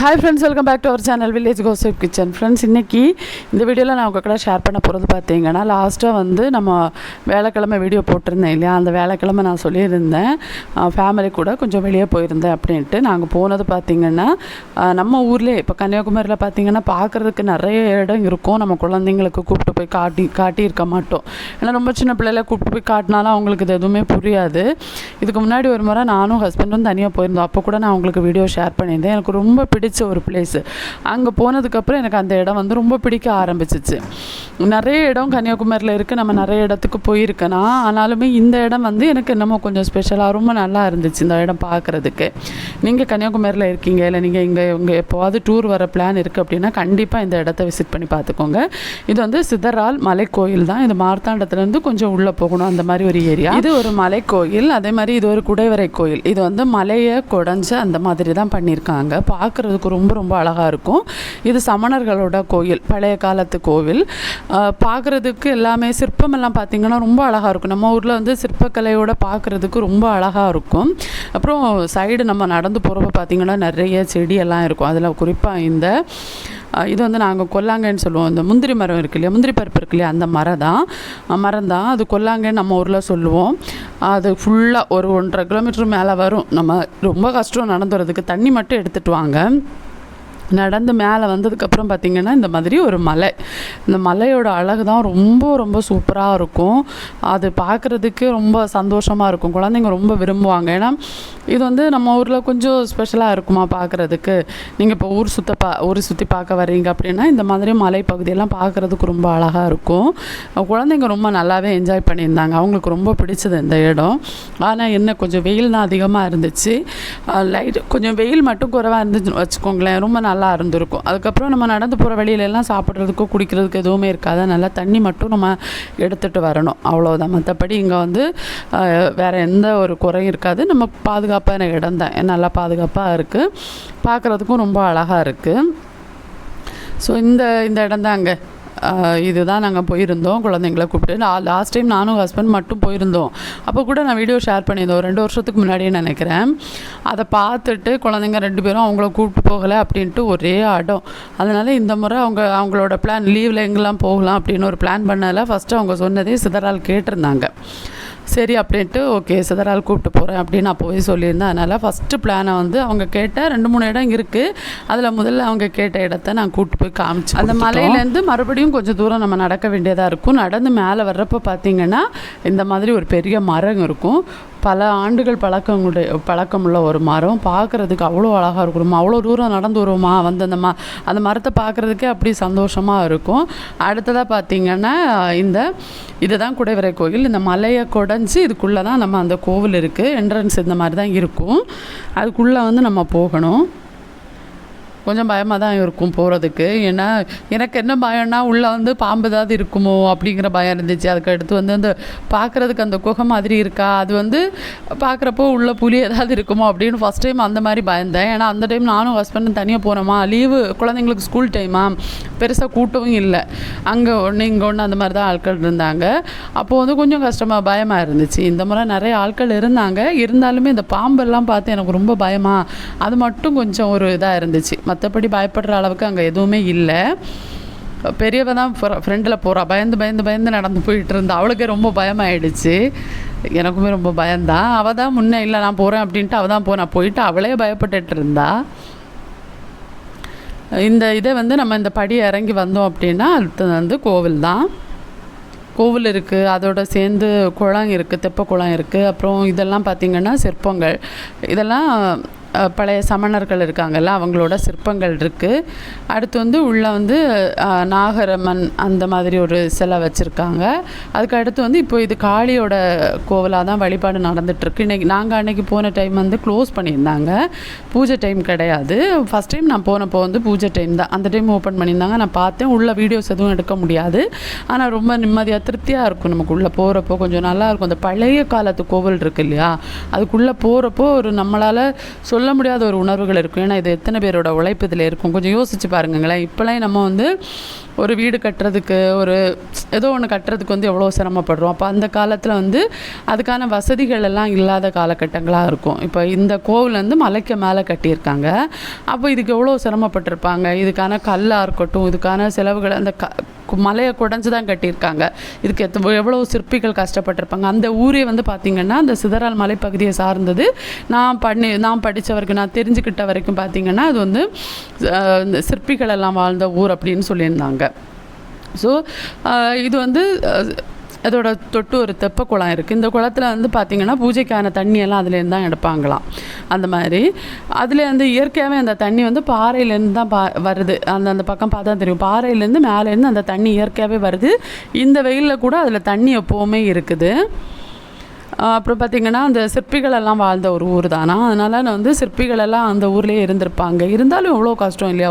Hi friends, welcome back to our channel village gossip kitchen. Friends, இன்றைக்கி இந்த வீடியோவில் நான் உங்கள் கூட ஷேர் பண்ண போகிறது பார்த்தீங்கன்னா, லாஸ்ட்டாக வந்து நம்ம வேலைக்கிழமை வீடியோ போட்டிருந்தேன் இல்லையா, அந்த வேலைக்கிழமை நான் சொல்லியிருந்தேன் ஃபேமிலி கூட கொஞ்சம் வெளியே போயிருந்தேன் அப்படின்ட்டு. நாங்கள் போனது பார்த்திங்கன்னா நம்ம ஊர்லேயே இப்போ கன்னியாகுமரியில் பார்த்திங்கன்னா பார்க்குறதுக்கு நிறைய இடம் இருக்கும். நம்ம குழந்தைங்களுக்கு கூப்பிட்டு போய் காட்டியிருக்க மாட்டோம். ஏன்னா ரொம்ப சின்ன பிள்ளைல கூப்பிட்டு போய் காட்டினாலும் அவங்களுக்கு இது எதுவுமே புரியாது. இதுக்கு முன்னாடி ஒரு முறை நானும் ஹஸ்பண்டும் தனியாக போயிருந்தோம். அப்போ கூட நான் உங்களுக்கு வீடியோ ஷேர் பண்ணியிருந்தேன். எனக்கு ரொம்ப பிடிச்ச ஒரு பிளேஸு. அங்கே போனதுக்கப்புறம் எனக்கு அந்த இடம் வந்து ரொம்ப பிடிக்க ஆரம்பிச்சிச்சு. நிறைய இடம் கன்னியாகுமரியில் இருக்குது, நம்ம நிறைய இடத்துக்கு போயிருக்கேனா, ஆனாலுமே இந்த இடம் வந்து எனக்கு என்னமோ கொஞ்சம் ஸ்பெஷலாக ரொம்ப நல்லா இருந்துச்சு இந்த இடம் பார்க்குறதுக்கு. நீங்கள் கன்னியாகுமரியில் இருக்கீங்க, இல்லை நீங்கள் இங்கே எப்போவாது டூர் வர பிளான் இருக்குது அப்படின்னா கண்டிப்பாக இந்த இடத்த விசிட் பண்ணி பார்த்துக்கோங்க. இது வந்து சிதறால் மலைக்கோயில் தான். இது மார்த்தாண்டத்துலேருந்து கொஞ்சம் உள்ளே போகணும், அந்த மாதிரி ஒரு ஏரியா. இது ஒரு மலைக்கோயில், அதே மாதிரி இது ஒரு குடைவரை கோயில். இது வந்து மலையை குடைஞ்சு அந்த மாதிரி தான் பண்ணியிருக்காங்க. பார்க்குறதுக்கு ரொம்ப ரொம்ப அழகாக இருக்கும். இது சமணர்களோட கோயில், பழைய காலத்து கோவில். பார்க்குறதுக்கு எல்லாமே சிற்பமெல்லாம் பார்த்திங்கன்னா ரொம்ப அழகாக இருக்கும். நம்ம ஊரில் வந்து சிற்பக்கலையோடு பார்க்குறதுக்கு ரொம்ப அழகாக இருக்கும். அப்புறம் சைடு நம்ம நடந்து போகிறப்ப பார்த்திங்கன்னா நிறைய செடியெல்லாம் இருக்கும். அதில் குறிப்பாக இது வந்து நாங்கள் கொல்லாங்கன்னு சொல்லுவோம். இந்த முந்திரி மரம் இருக்கு இல்லையா, முந்திரி பருப்பு இருக்கு இல்லையா, அந்த மரம் தான் அது கொல்லாங்கன்னு நம்ம ஊரில் சொல்லுவோம். அது ஃபுல்லாக ஒரு 1.5 கிலோமீட்டர் மேலே வரும். நம்ம ரொம்ப கஷ்டம் நடந்து வரதுக்கு. தண்ணி மட்டும் எடுத்துகிட்டு வாங்க. நடந்து மேலே வந்ததுக்கப்புறம் பார்த்திங்கன்னா இந்த மாதிரி ஒரு மலை. இந்த மலையோட அழகு தான் ரொம்ப ரொம்ப சூப்பராக இருக்கும். அது பார்க்குறதுக்கு ரொம்ப சந்தோஷமாக இருக்கும். குழந்தைங்க ரொம்ப விரும்புவாங்க. ஏன்னா இது வந்து நம்ம ஊரில் கொஞ்சம் ஸ்பெஷலாக இருக்குமா பார்க்குறதுக்கு. நீங்கள் இப்போ ஊர் சுற்றி பார்க்க வர்றீங்க அப்படின்னா இந்த மாதிரி மலைப்பகுதியெல்லாம் பார்க்குறதுக்கு ரொம்ப அழகாக இருக்கும். குழந்தைங்க ரொம்ப நல்லாவே என்ஜாய் பண்ணியிருந்தாங்க. அவங்களுக்கு ரொம்ப பிடிச்சது இந்த இடம். ஆனால் என்ன கொஞ்சம் வெயில் தான் அதிகமாக இருந்துச்சு. கொஞ்சம் வெயில் மட்டும் குறைவாக இருந்துச்சுன்னு வச்சுக்கோங்களேன், ரொம்ப நல்லா இருந்திருக்கும். அதுக்கப்புறம் நம்ம நடந்து போகிற வழியிலெல்லாம் சாப்பிட்றதுக்கோ குடிக்கிறதுக்கு எதுவுமே இருக்காது. நல்லா தண்ணி மட்டும் நம்ம எடுத்துகிட்டு வரணும், அவ்வளோதான். மற்றபடி இங்கே வந்து வேறு எந்த ஒரு குறையும் இருக்காது. நம்ம பாதுகாப்பான இடம் தான், நல்லா பாதுகாப்பாக இருக்குது. பார்க்குறதுக்கும் ரொம்ப அழகாக இருக்குது. ஸோ இந்த இடம் தான் அங்கே இதுதான் நாங்கள் போயிருந்தோம் குழந்தைங்கள கூப்பிட்டு. லாஸ்ட் டைம் நானும் ஹஸ்பண்ட் மட்டும் போயிருந்தோம். அப்போ கூட நான் வீடியோ ஷேர் பண்ணியிருந்தோம் 2 வருஷத்துக்கு முன்னாடியே நினைக்கிறேன். அதை பார்த்துட்டு குழந்தைங்க 2 பேரும் அவங்கள கூப்பிட்டு போகலை அப்படின்ட்டு ஒரே அடம். அதனால் இந்த முறை அவங்களோட பிளான் லீவில் எங்கெல்லாம் போகலாம் அப்படின்னு ஒரு பிளான் பண்ணதில் ஃபஸ்ட்டு அவங்க சொன்னதே சிதறால் கேட்டிருந்தாங்க. சரி அப்படின்ட்டு ஓகே சிதறால் கூப்பிட்டு போகிறேன் அப்படின்னு நான் போய் சொல்லியிருந்தேன். அதனால் ஃபஸ்ட்டு பிளானை வந்து அவங்க கேட்ட 2-3 இடம் இருக்குது. அதில் முதல்ல அவங்க கேட்ட இடத்த நான் கூப்பிட்டு போய் காமிச்சு, அந்த மலையிலேருந்து மறுபடியும் கொஞ்சம் தூரம் நம்ம நடக்க வேண்டியதாக இருக்கும். நடந்து மேலே வர்றப்போ பார்த்திங்கன்னா இந்த மாதிரி ஒரு பெரிய மரம் இருக்கும். பல ஆண்டுகள் பழக்கமுள்ள ஒரு மரம். பார்க்குறதுக்கு அவ்வளோ அழகாக இருக்கும். நம்ம அவ்வளோ தூரம் நடந்து வருவோமா, வந்து அந்த மரத்தை பார்க்குறதுக்கே அப்படி சந்தோஷமாக இருக்கும். அடுத்ததாக பார்த்திங்கன்னா இதுதான் குடைவரை கோயில். இந்த மலையை குடைஞ்சி இதுக்குள்ளே தான் நம்ம அந்த கோவில் இருக்குது. என்ட்ரன்ஸ் இந்த மாதிரி தான் இருக்கும். அதுக்குள்ளே வந்து நம்ம போகணும். கொஞ்சம் பயமாக தான் இருக்கும் போகிறதுக்கு. ஏன்னா எனக்கு என்ன பயம்னா உள்ளே வந்து பாம்பு ஏதாவது இருக்குமோ அப்படிங்கிற பயம் இருந்துச்சு. அதுக்கடுத்து வந்து அந்த பார்க்குறதுக்கு அந்த குகை மாதிரி இருக்கா, அது வந்து பார்க்குறப்போ உள்ள புலி ஏதாவது இருக்குமோ அப்படின்னு ஃபஸ்ட் டைம் அந்த மாதிரி பயந்தேன். ஏன்னா அந்த டைம் நானும் ஹஸ்பண்டும் தனியாக போனோமா, லீவு குழந்தைங்களுக்கு ஸ்கூல் டைமா, பெருசாக கூட்டவும் இல்லை. அங்கே ஒன்று இங்கே ஒன்று அந்த மாதிரி தான் ஆட்கள் இருந்தாங்க. அப்போது வந்து கொஞ்சம் கஷ்டமாக பயமாக இருந்துச்சு. இந்த முறை நிறைய ஆட்கள் இருந்தாங்க. இருந்தாலுமே இந்த பாம்பெல்லாம் பார்த்து எனக்கு ரொம்ப பயமாக, அது மட்டும் கொஞ்சம் ஒரு இதாக இருந்துச்சு. மற்றபடி பயப்படுற அளவுக்கு அங்கே எதுவுமே இல்லை. பெரியவ தான் ஃப்ரெண்டில் போகிறா, பயந்து நடந்து போயிட்டு இருந்தா. அவளுக்கே ரொம்ப பயமாயிடுச்சு. எனக்குமே ரொம்ப பயந்தான். அவள் தான் முன்னே இல்லை நான் போகிறேன் அப்படின்ட்டு அவள் தான் போயிட்டு அவளே பயப்பட்டுட்டு இருந்தா. இதை வந்து நம்ம இந்த படி இறங்கி வந்தோம் அப்படின்னா அடுத்தது வந்து கோவில் இருக்குது. அதோட சேர்ந்து குளம் இருக்குது, தெப்ப குளம் இருக்குது. அப்புறம் இதெல்லாம் பார்த்திங்கன்னா சிற்பங்கள், இதெல்லாம் பழைய சமணர்கள் இருக்காங்கல்ல அவங்களோட சிற்பங்கள் இருக்குது. அடுத்து வந்து உள்ளே வந்து நாகரமன் அந்த மாதிரி ஒரு சிலை வச்சுருக்காங்க. அதுக்கு அடுத்து வந்து இப்போ இது காளியோட கோவிலாக தான் வழிபாடு நடந்துகிட்ருக்கு. நாங்கள் அன்றைக்கி போன டைம் வந்து க்ளோஸ் பண்ணியிருந்தாங்க, பூஜை டைம் கிடையாது. ஃபஸ்ட் டைம் நான் போனப்போ வந்து பூஜை டைம் தான். அந்த டைம் ஓப்பன் பண்ணியிருந்தாங்க. நான் பார்த்தேன். உள்ள வீடியோஸ் எதுவும் எடுக்க முடியாது. ஆனால் ரொம்ப நிம்மதியாக திருப்தியாக இருக்கும். நமக்கு உள்ளே போகிறப்போ கொஞ்சம் நல்லாயிருக்கும். அந்த பழைய காலத்து கோவில் இருக்குது இல்லையா, அதுக்குள்ளே போகிறப்போ ஒரு நம்மளால் சொல்ல முடியாத ஒரு உணர்வுகள் இருக்கும். ஏன்னா இது எத்தனை பேரோட உழைப்பு இதில் இருக்கும். கொஞ்சம் யோசிச்சு பாருங்களேன். இப்போலாம் நம்ம வந்து ஒரு வீடு கட்டுறதுக்கு ஏதோ ஒன்று கட்டுறதுக்கு வந்து எவ்வளோ சிரமப்படுறோம். அப்போ அந்த காலத்தில் வந்து அதுக்கான வசதிகள் எல்லாம் இல்லாத காலகட்டங்களாக இருக்கும். இப்போ இந்த கோவில் வந்து மலைக்கு மேலே கட்டியிருக்காங்க. அப்போ இதுக்கு எவ்வளோ சிரமப்பட்டிருப்பாங்க. இதுக்கான கல்லாக இருக்கட்டும், இதுக்கான செலவுகள் அந்த மலையை குடைஞ்சு தான் கட்டியிருக்காங்க. இதுக்கு எவ்வளோ சிற்பிகள் கஷ்டப்பட்டிருப்பாங்க. அந்த ஊரே வந்து பார்த்திங்கன்னா அந்த சிதறால் மலைப்பகுதியை சார்ந்தது. நான் படித்த வரைக்கும், நான் தெரிஞ்சுக்கிட்ட வரைக்கும் பார்த்திங்கன்னா அது வந்து சிற்பிகள் எல்லாம் வாழ்ந்த ஊர் அப்படின்னு சொல்லியிருந்தாங்க. ஸோ இது வந்து அதோட தொட்டு ஒரு தெப்ப குளம் இருக்குது. இந்த குளத்தில் வந்து பார்த்திங்கன்னா பூஜைக்கான தண்ணியெல்லாம் அதுலேருந்து தான் எடுப்பாங்களாம். அந்த மாதிரி அதில் வந்து இயற்கையாகவே அந்த தண்ணி வந்து பாறையிலேருந்து தான் வருது. அந்த பக்கம் பார்த்தா தெரியும், பாறையிலேருந்து மேலேருந்து அந்த தண்ணி இயற்கையாகவே வருது. இந்த வெயிலில் கூட அதில் தண்ணி எப்போவுமே இருக்குது. அப்புறம் பார்த்திங்கன்னா அந்த சிற்பிகளெல்லாம் வாழ்ந்த ஒரு ஊர் தானா, அதனால் நான் வந்து சிற்பிகளெல்லாம் அந்த ஊர்லேயே இருந்திருப்பாங்க. இருந்தாலும் எவ்வளோ கஷ்டம் இல்லையா,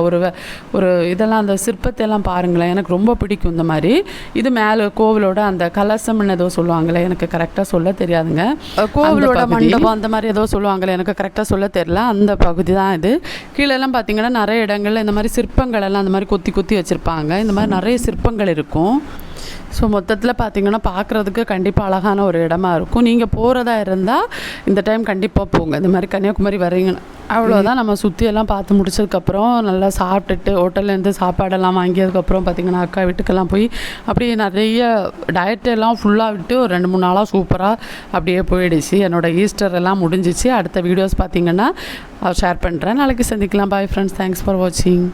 ஒரு இதெல்லாம் அந்த சிற்பத்தையெல்லாம் பாருங்களேன். எனக்கு ரொம்ப பிடிக்கும் இந்த மாதிரி. இது மேலே கோவிலோட அந்த கலசம்னு ஏதோ சொல்லுவாங்களே, எனக்கு கரெக்டாக சொல்ல தெரியாதுங்க. கோவிலோட மண்டபம் அந்த மாதிரி ஏதோ சொல்லுவாங்களே, எனக்கு கரெக்டாக சொல்ல தெரியல. அந்த பகுதி தான் இது. கீழெல்லாம் பார்த்திங்கன்னா நிறைய இடங்கள்ல இந்த மாதிரி சிற்பங்கள் எல்லாம் அந்த மாதிரி கொத்தி கொத்தி வச்சுருப்பாங்க. இந்த மாதிரி நிறைய சிற்பங்கள் இருக்கும். ஸோ மொத்தத்தில் பார்த்திங்கன்னா பார்க்குறதுக்கு கண்டிப்பாக அழகான ஒரு இடமா இருக்கும். நீங்கள் போகிறதா இருந்தால் இந்த டைம் கண்டிப்பாக போங்க. இந்த மாதிரி கன்னியாகுமரி வரீங்கன்னா அவ்வளோதான். நம்ம சுற்றியெல்லாம் பார்த்து முடிச்சதுக்கப்புறம் நல்லா சாப்பிட்டுட்டு ஹோட்டல்லேருந்து சாப்பாடெல்லாம் வாங்கியதுக்கப்புறம் பார்த்திங்கன்னா அக்கா வீட்டுக்கெல்லாம் போய் அப்படியே நிறைய டயட்டெல்லாம் ஃபுல்லாக விட்டு ஒரு 2-3 நாளாக சூப்பராக அப்படியே போயிடுச்சு. என்னோடய ஈஸ்டர் எல்லாம் முடிஞ்சிச்சு. அடுத்த வீடியோஸ் பார்த்திங்கன்னா ஷேர் பண்ணுறேன். நாளைக்கு சந்திக்கலாம். பாய் ஃப்ரெண்ட்ஸ், தேங்க்ஸ் ஃபார் வாட்சிங்.